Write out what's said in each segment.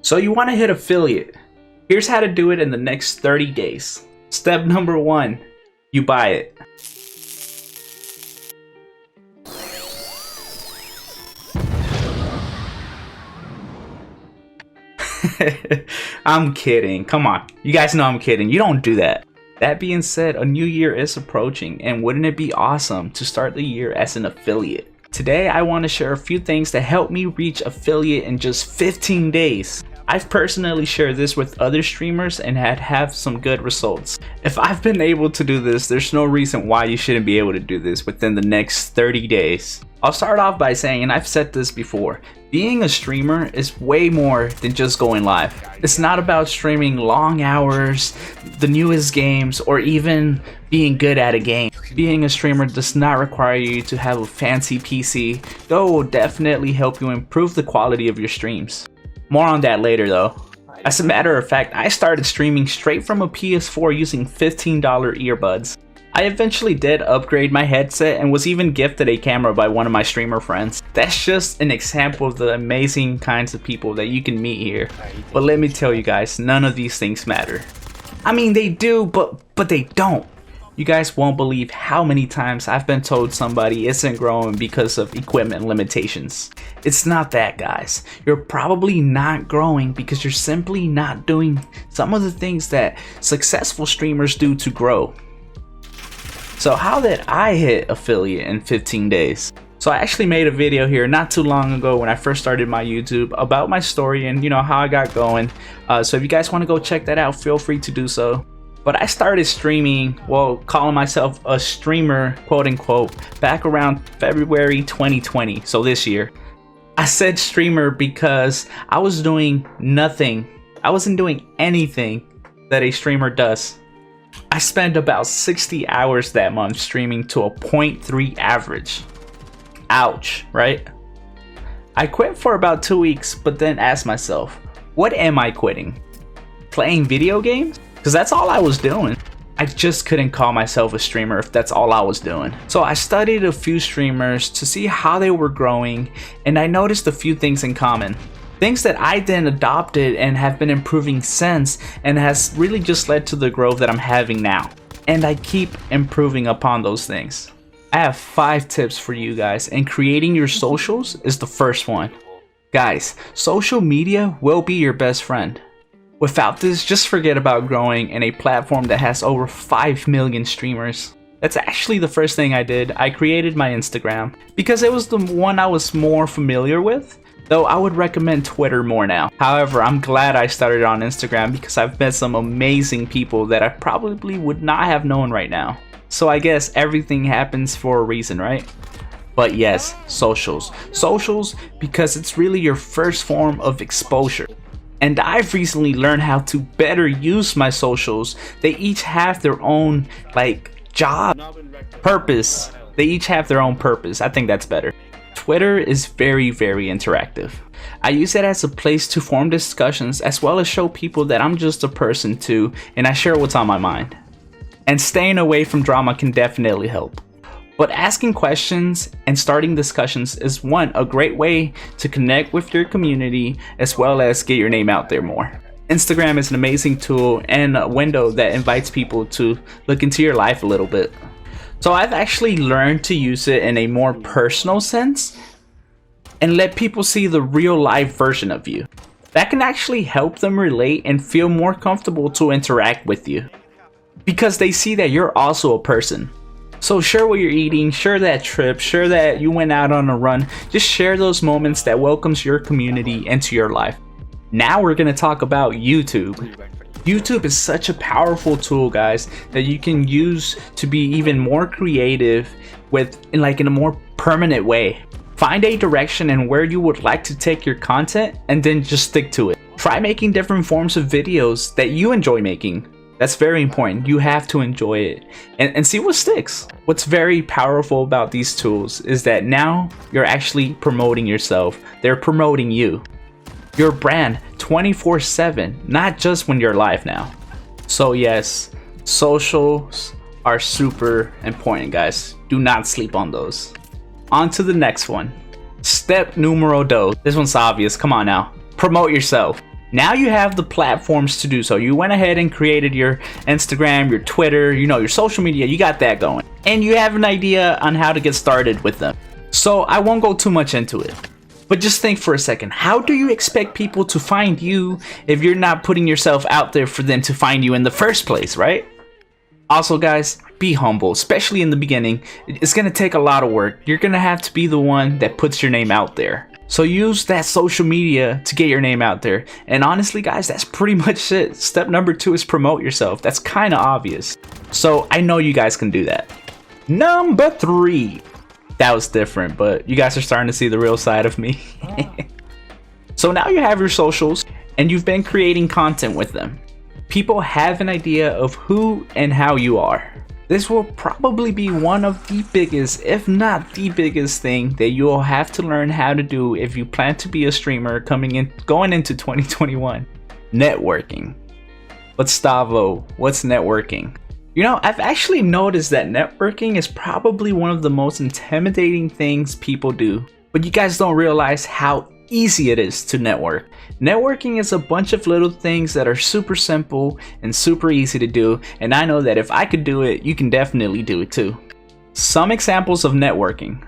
So you want to hit affiliate. Here's how to do it in the next 30 days. Step number 1, you buy it. I'm kidding. Come on. You guys know I'm kidding. You don't do that. That being said, a new year is approaching, and wouldn't it be awesome to start the year as an affiliate? Today, I want to share a few things that help me reach affiliate in just 15 days. I've personally shared this with other streamers and have some good results. If I've been able to do this, there's no reason why you shouldn't be able to do this within the next 30 days. I'll start off by saying, and I've said this before, being a streamer is way more than just going live. It's not about streaming long hours, the newest games, or even being good at a game. Being a streamer does not require you to have a fancy PC, though it will definitely help you improve the quality of your streams. More on that later though. As a matter of fact, I started streaming straight from a PS4 using $15 earbuds. I eventually did upgrade my headset and was even gifted a camera by one of my streamer friends. That's just an example of the amazing kinds of people that you can meet here. But let me tell you guys, none of these things matter. I mean, they do, but they don't. You guys won't believe how many times I've been told somebody isn't growing because of equipment limitations. It's not that, guys. You're probably not growing because you're simply not doing some of the things that successful streamers do to grow. So how did I hit affiliate in 15 days? So I actually made a video here not too long ago when I first started my YouTube about my story and how I got going. So if you guys want to go check that out, feel free to do so. But I started streaming, well, calling myself a streamer, quote unquote, back around February 2020, so this year. I said streamer because I was doing nothing. I wasn't doing anything that a streamer does. I spent about 60 hours that month streaming to a 0.3 average. Ouch, right? I quit for about 2 weeks, but then asked myself, what am I quitting? Playing video games? Because that's all I was doing. I just couldn't call myself a streamer if that's all I was doing. So I studied a few streamers to see how they were growing, and I noticed a few things in common. Things that I then adopted and have been improving since, and has really just led to the growth that I'm having now. And I keep improving upon those things. I have 5 tips for you guys, and creating your socials is the first one. Guys, social media will be your best friend. Without this, just forget about growing in a platform that has over 5 million streamers. That's actually the first thing I did. I created my Instagram because it was the one I was more familiar with, though I would recommend Twitter more now. However, I'm glad I started on Instagram because I've met some amazing people that I probably would not have known right now. So I guess everything happens for a reason, right? But yes, socials. Socials because it's really your first form of exposure. And I've recently learned how to better use my socials. They each have their own job, purpose. They each have their own purpose. I think that's better. Twitter is very interactive. I use it as a place to form discussions as well as show people that I'm just a person too, and I share what's on my mind. And staying away from drama can definitely help. But asking questions and starting discussions is a great way to connect with your community as well as get your name out there more. Instagram is an amazing tool and a window that invites people to look into your life a little bit. So I've actually learned to use it in a more personal sense and let people see the real life version of you. That can actually help them relate and feel more comfortable to interact with you because they see that you're also a person. So share what you're eating, share that trip, share that you went out on a run. Just share those moments that welcomes your community into your life. Now we're going to talk about YouTube. YouTube is such a powerful tool, guys, that you can use to be even more creative in a more permanent way. Find a direction and where you would like to take your content and then just stick to it. Try making different forms of videos that you enjoy making. That's very important. You have to enjoy it and see what sticks. What's very powerful about these tools is that now you're actually promoting yourself. They're promoting you, your brand 24/7, not just when you're live now. So yes, socials are super important, guys. Do not sleep on those. On to the next one. Step numero dos. This one's obvious. Come on now. Promote yourself. Now you have the platforms to do so. You went ahead and created your Instagram, your Twitter, your social media, you got that going. And you have an idea on how to get started with them. So I won't go too much into it. But just think for a second, how do you expect people to find you if you're not putting yourself out there for them to find you in the first place, right? Also guys, be humble, especially in the beginning. It's gonna take a lot of work. You're gonna have to be the one that puts your name out there. So use that social media to get your name out there. And honestly guys, that's pretty much it. Step number 2 is promote yourself. That's kind of obvious. So I know you guys can do that. Number 3. That was different, but you guys are starting to see the real side of me. So now you have your socials and you've been creating content with them. People have an idea of who and how you are. This will probably be one of the biggest, if not the biggest thing that you'll have to learn how to do if you plan to be a streamer going into 2021. Networking. But Stavo, what's networking? I've actually noticed that networking is probably one of the most intimidating things people do. But you guys don't realize how easy it is to network. Networking is a bunch of little things that are super simple and super easy to do, and I know that if I could do it, you can definitely do it too. Some examples of networking.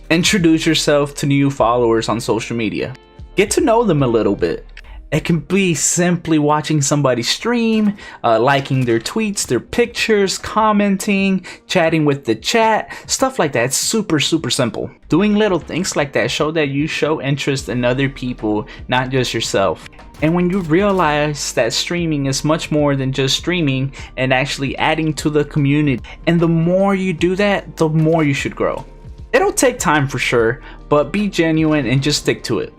Introduce yourself to new followers on social media. Get to know them a little bit. It can be simply watching somebody stream, liking their tweets, their pictures, commenting, chatting with the chat, stuff like that. It's super simple. Doing little things like that show that you show interest in other people, not just yourself. And when you realize that streaming is much more than just streaming and actually adding to the community, and the more you do that, the more you should grow. It'll take time for sure, but be genuine and just stick to it.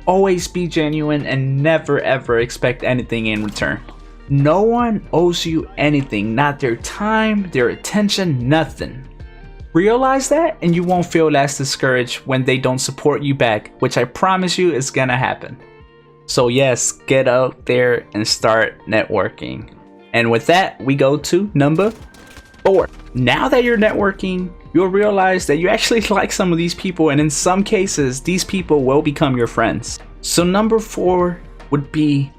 Always be genuine and never ever expect anything in return. No one owes you anything, not their time, their attention, nothing. Realize that and you won't feel as discouraged when they don't support you back, which I promise you is gonna happen. So yes, get out there and start networking. And with that, we go to number 4. Now that you're networking, you'll realize that you actually like some of these people, and in some cases, these people will become your friends. So number 4 would be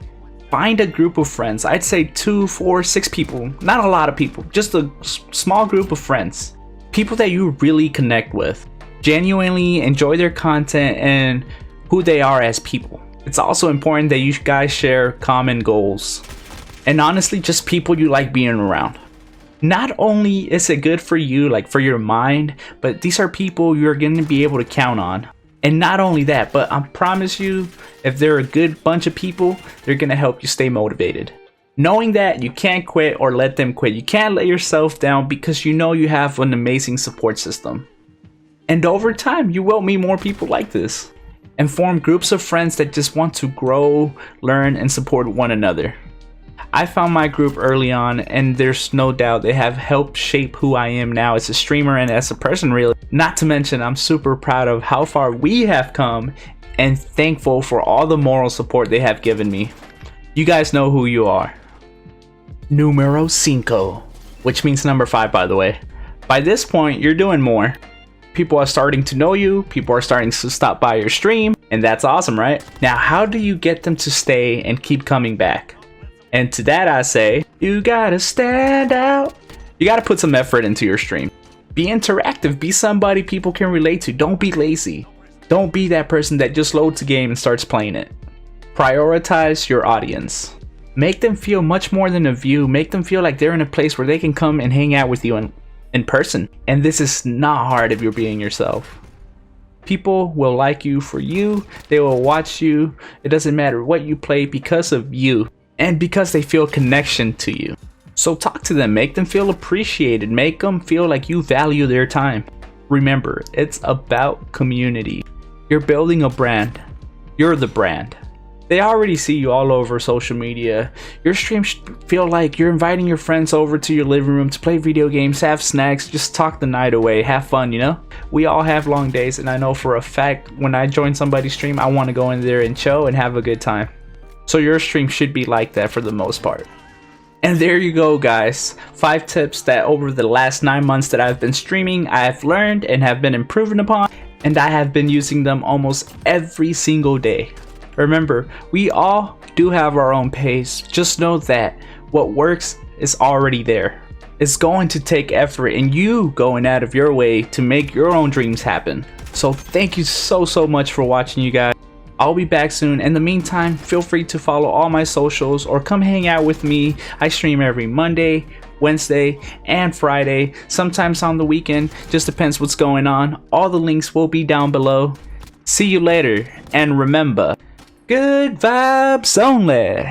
find a group of friends. I'd say 2, 4, 6 people, not a lot of people, just a small group of friends. People that you really connect with, genuinely enjoy their content and who they are as people. It's also important that you guys share common goals. And honestly, just people you like being around. Not only is it good for you, like for your mind, but these are people you're going to be able to count on. And not only that, but I promise you, if they're a good bunch of people, they're going to help you stay motivated. Knowing that you can't quit or let them quit. You can't let yourself down because you know you have an amazing support system. And over time, you will meet more people like this. And form groups of friends that just want to grow, learn, and support one another. I found my group early on, and there's no doubt they have helped shape who I am now as a streamer and as a person, really. Not to mention, I'm super proud of how far we have come and thankful for all the moral support they have given me. You guys know who you are. Numero 5, which means number 5, by the way. By this point, you're doing more. People are starting to know you, people are starting to stop by your stream, and that's awesome, right? Now, how do you get them to stay and keep coming back? And to that I say, you gotta stand out. You gotta put some effort into your stream. Be interactive, be somebody people can relate to. Don't be lazy. Don't be that person that just loads the game and starts playing it. Prioritize your audience. Make them feel much more than a view. Make them feel like they're in a place where they can come and hang out with you in person. And this is not hard if you're being yourself. People will like you for you. They will watch you. It doesn't matter what you play because of you. And because they feel connection to you. So talk to them, make them feel appreciated, make them feel like you value their time. Remember, it's about community. You're building a brand. You're the brand. They already see you all over social media. Your streams feel like you're inviting your friends over to your living room to play video games, have snacks, just talk the night away, have fun, you know? We all have long days, and I know for a fact when I join somebody's stream, I want to go in there and chill and have a good time. So your stream should be like that for the most part. And there you go, guys. 5 tips that over the last 9 months that I've been streaming, I have learned and have been improving upon, and I have been using them almost every single day. Remember, we all do have our own pace. Just know that what works is already there. It's going to take effort and you going out of your way to make your own dreams happen. So thank you so much for watching, you guys. I'll be back soon. In the meantime, feel free to follow all my socials or come hang out with me. I stream every Monday, Wednesday, and Friday, sometimes on the weekend, just depends what's going on. All the links will be down below. See you later, and remember, good vibes only.